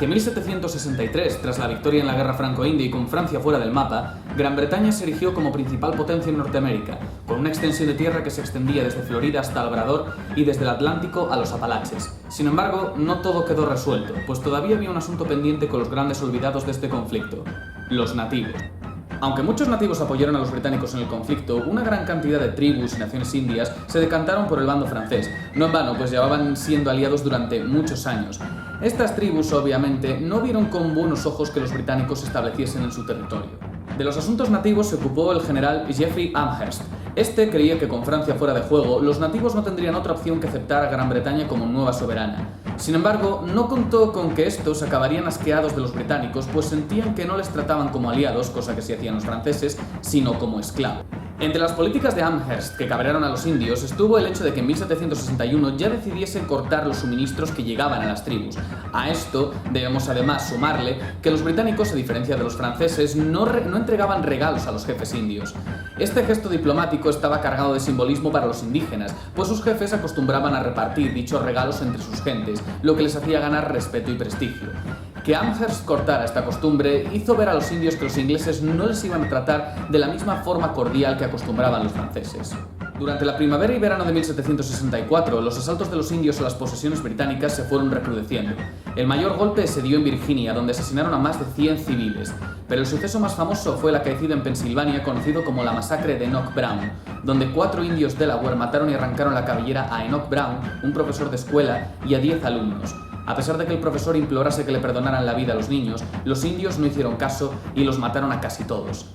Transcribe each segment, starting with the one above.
Hacia 1763, tras la victoria en la Guerra Franco-India y con Francia fuera del mapa, Gran Bretaña se erigió como principal potencia en Norteamérica, con una extensión de tierra que se extendía desde Florida hasta Labrador y desde el Atlántico a los Apalaches. Sin embargo, no todo quedó resuelto, pues todavía había un asunto pendiente con los grandes olvidados de este conflicto: los nativos. Aunque muchos nativos apoyaron a los británicos en el conflicto, una gran cantidad de tribus y naciones indias se decantaron por el bando francés, no en vano, pues llevaban siendo aliados durante muchos años. Estas tribus, obviamente, no vieron con buenos ojos que los británicos se estableciesen en su territorio. De los asuntos nativos se ocupó el general Geoffrey Amherst. Este creía que con Francia fuera de juego, los nativos no tendrían otra opción que aceptar a Gran Bretaña como nueva soberana. Sin embargo, no contó con que estos acabarían asqueados de los británicos, pues sentían que no les trataban como aliados, cosa que sí hacían los franceses, sino como esclavos. Entre las políticas de Amherst que cabrearon a los indios estuvo el hecho de que en 1761 ya decidiesen cortar los suministros que llegaban a las tribus. A esto debemos además sumarle que los británicos, a diferencia de los franceses, no entregaban regalos a los jefes indios. Este gesto diplomático estaba cargado de simbolismo para los indígenas, pues sus jefes acostumbraban a repartir dichos regalos entre sus gentes, lo que les hacía ganar respeto y prestigio. Que Amherst cortara esta costumbre hizo ver a los indios que los ingleses no les iban a tratar de la misma forma cordial que acostumbraban los franceses. Durante la primavera y verano de 1764, los asaltos de los indios a las posesiones británicas se fueron recrudeciendo. El mayor golpe se dio en Virginia, donde asesinaron a más de 100 civiles, pero el suceso más famoso fue el acaecido en Pensilvania, conocido como la masacre de Enoch Brown, donde 4 indios Delaware mataron y arrancaron la cabellera a Enoch Brown, un profesor de escuela, y a 10 alumnos. A pesar de que el profesor implorase que le perdonaran la vida a los niños, los indios no hicieron caso y los mataron a casi todos.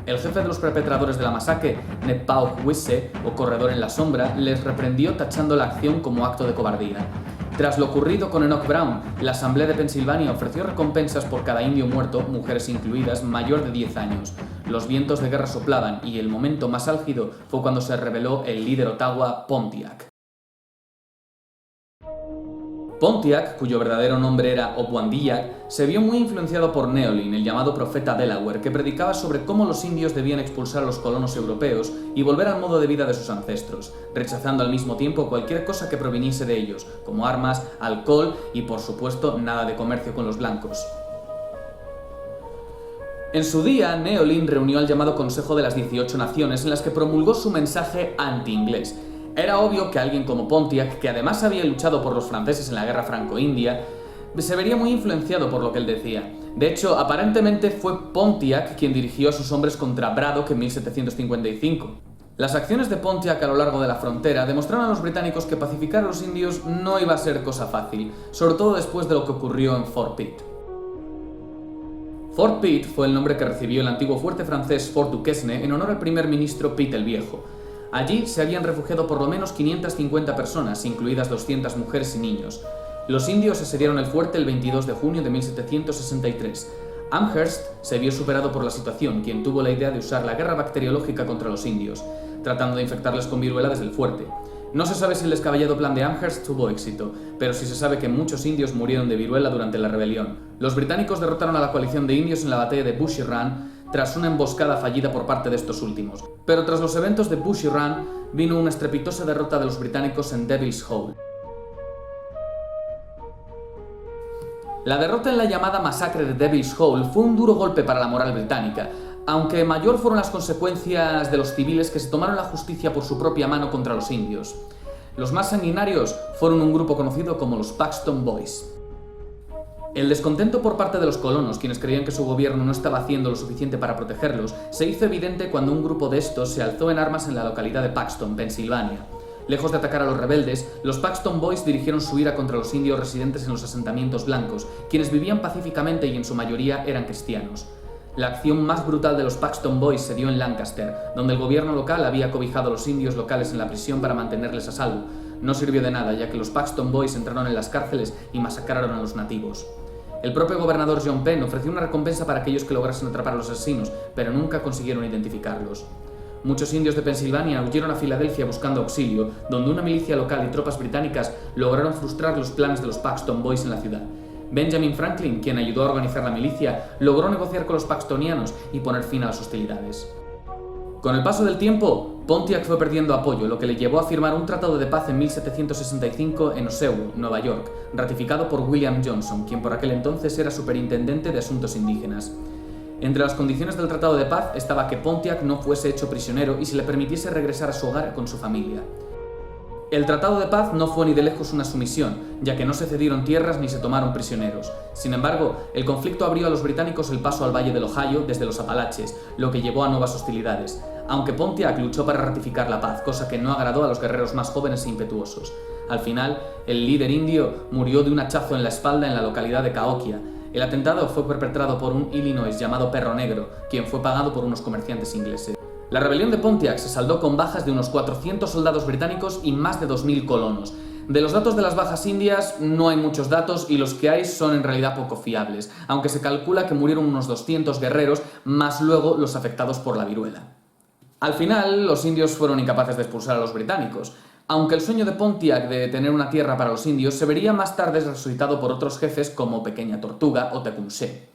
El jefe de los perpetradores de la masacre, Nepaug Wisse, o Corredor en la Sombra, les reprendió tachando la acción como acto de cobardía. Tras lo ocurrido con Enoch Brown, la Asamblea de Pensilvania ofreció recompensas por cada indio muerto, mujeres incluidas, mayor de 10 años. Los vientos de guerra soplaban y el momento más álgido fue cuando se rebeló el líder Ottawa, Pontiac. Pontiac, cuyo verdadero nombre era Opuandillac, se vio muy influenciado por Neolin, el llamado profeta Delaware, que predicaba sobre cómo los indios debían expulsar a los colonos europeos y volver al modo de vida de sus ancestros, rechazando al mismo tiempo cualquier cosa que proviniese de ellos, como armas, alcohol y, por supuesto, nada de comercio con los blancos. En su día, Neolin reunió al llamado Consejo de las 18 Naciones, en las que promulgó su mensaje anti-inglés. Era obvio que alguien como Pontiac, que además había luchado por los franceses en la Guerra Franco-India, se vería muy influenciado por lo que él decía. De hecho, aparentemente fue Pontiac quien dirigió a sus hombres contra Braddock en 1755. Las acciones de Pontiac a lo largo de la frontera demostraron a los británicos que pacificar a los indios no iba a ser cosa fácil, sobre todo después de lo que ocurrió en Fort Pitt. Fort Pitt fue el nombre que recibió el antiguo fuerte francés Fort Duquesne en honor al primer ministro Pitt el Viejo. Allí se habían refugiado por lo menos 550 personas, incluidas 200 mujeres y niños. Los indios asediaron el fuerte el 22 de junio de 1763. Amherst se vio superado por la situación, quien tuvo la idea de usar la guerra bacteriológica contra los indios, tratando de infectarles con viruela desde el fuerte. No se sabe si el descabellado plan de Amherst tuvo éxito, pero sí se sabe que muchos indios murieron de viruela durante la rebelión. Los británicos derrotaron a la coalición de indios en la batalla de Bushy Run, tras una emboscada fallida por parte de estos últimos. Pero tras los eventos de Bushy Run, vino una estrepitosa derrota de los británicos en Devil's Hole. La derrota en la llamada masacre de Devil's Hole fue un duro golpe para la moral británica, aunque mayor fueron las consecuencias de los civiles que se tomaron la justicia por su propia mano contra los indios. Los más sanguinarios fueron un grupo conocido como los Paxton Boys. El descontento por parte de los colonos, quienes creían que su gobierno no estaba haciendo lo suficiente para protegerlos, se hizo evidente cuando un grupo de estos se alzó en armas en la localidad de Paxton, Pensilvania. Lejos de atacar a los rebeldes, los Paxton Boys dirigieron su ira contra los indios residentes en los asentamientos blancos, quienes vivían pacíficamente y en su mayoría eran cristianos. La acción más brutal de los Paxton Boys se dio en Lancaster, donde el gobierno local había cobijado a los indios locales en la prisión para mantenerles a salvo. No sirvió de nada, ya que los Paxton Boys entraron en las cárceles y masacraron a los nativos. El propio gobernador John Penn ofreció una recompensa para aquellos que lograsen atrapar a los asesinos, pero nunca consiguieron identificarlos. Muchos indios de Pensilvania huyeron a Filadelfia buscando auxilio, donde una milicia local y tropas británicas lograron frustrar los planes de los Paxton Boys en la ciudad. Benjamin Franklin, quien ayudó a organizar la milicia, logró negociar con los paxtonianos y poner fin a las hostilidades. Con el paso del tiempo, Pontiac fue perdiendo apoyo, lo que le llevó a firmar un tratado de paz en 1765 en Osceola, Nueva York, ratificado por William Johnson, quien por aquel entonces era superintendente de asuntos indígenas. Entre las condiciones del tratado de paz estaba que Pontiac no fuese hecho prisionero y se le permitiese regresar a su hogar con su familia. El tratado de paz no fue ni de lejos una sumisión, ya que no se cedieron tierras ni se tomaron prisioneros. Sin embargo, el conflicto abrió a los británicos el paso al Valle del Ohio desde los Apalaches, lo que llevó a nuevas hostilidades, aunque Pontiac luchó para ratificar la paz, cosa que no agradó a los guerreros más jóvenes e impetuosos. Al final, el líder indio murió de un hachazo en la espalda en la localidad de Cahokia. El atentado fue perpetrado por un Illinois llamado Perro Negro, quien fue pagado por unos comerciantes ingleses. La rebelión de Pontiac se saldó con bajas de unos 400 soldados británicos y más de 2000 colonos. De los datos de las bajas indias no hay muchos datos y los que hay son en realidad poco fiables, aunque se calcula que murieron unos 200 guerreros, más luego los afectados por la viruela. Al final, los indios fueron incapaces de expulsar a los británicos, aunque el sueño de Pontiac de tener una tierra para los indios se vería más tarde resucitado por otros jefes como Pequeña Tortuga o Tecumseh.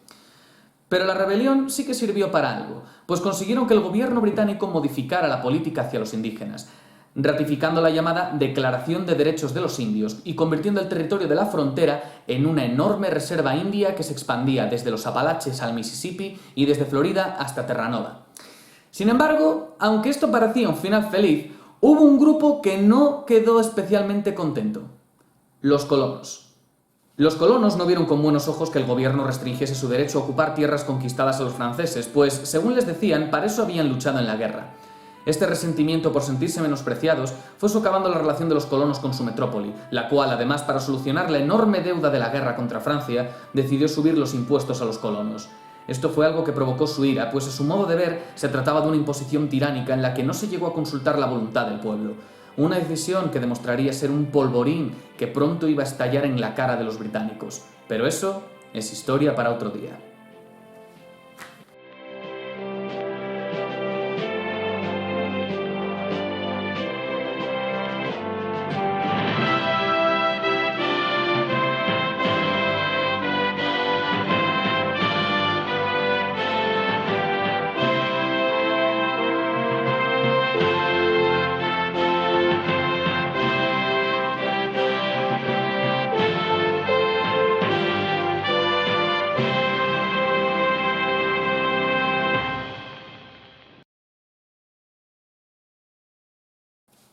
Pero la rebelión sí que sirvió para algo, pues consiguieron que el gobierno británico modificara la política hacia los indígenas, ratificando la llamada Declaración de Derechos de los Indios y convirtiendo el territorio de la frontera en una enorme reserva india que se expandía desde los Apalaches al Mississippi y desde Florida hasta Terranova. Sin embargo, aunque esto parecía un final feliz, hubo un grupo que no quedó especialmente contento: los colonos. Los colonos no vieron con buenos ojos que el gobierno restringiese su derecho a ocupar tierras conquistadas a los franceses, pues, según les decían, para eso habían luchado en la guerra. Este resentimiento por sentirse menospreciados fue socavando la relación de los colonos con su metrópoli, la cual, además, para solucionar la enorme deuda de la guerra contra Francia, decidió subir los impuestos a los colonos. Esto fue algo que provocó su ira, pues a su modo de ver se trataba de una imposición tiránica en la que no se llegó a consultar la voluntad del pueblo. Una decisión que demostraría ser un polvorín que pronto iba a estallar en la cara de los británicos. Pero eso es historia para otro día.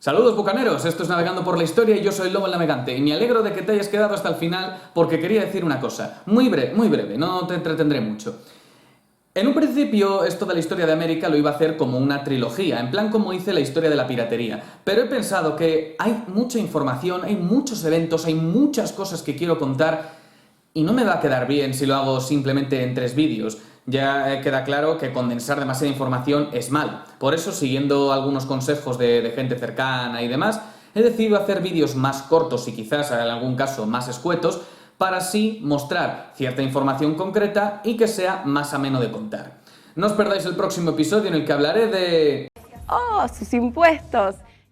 Saludos bucaneros, esto es Navegando por la Historia y yo soy Lobo el Navegante y me alegro de que te hayas quedado hasta el final porque quería decir una cosa, muy breve, no te entretendré mucho. En un principio esto de la historia de América lo iba a hacer como una trilogía, en plan como hice la historia de la piratería, pero he pensado que hay mucha información, hay muchos eventos, hay muchas cosas que quiero contar y no me va a quedar bien si lo hago simplemente en 3 vídeos. Ya queda claro que condensar demasiada información es malo. Por eso, siguiendo algunos consejos de gente cercana y demás, he decidido hacer vídeos más cortos y quizás en algún caso más escuetos para así mostrar cierta información concreta y que sea más ameno de contar. No os perdáis el próximo episodio en el que hablaré de... ¡Oh, sus impuestos!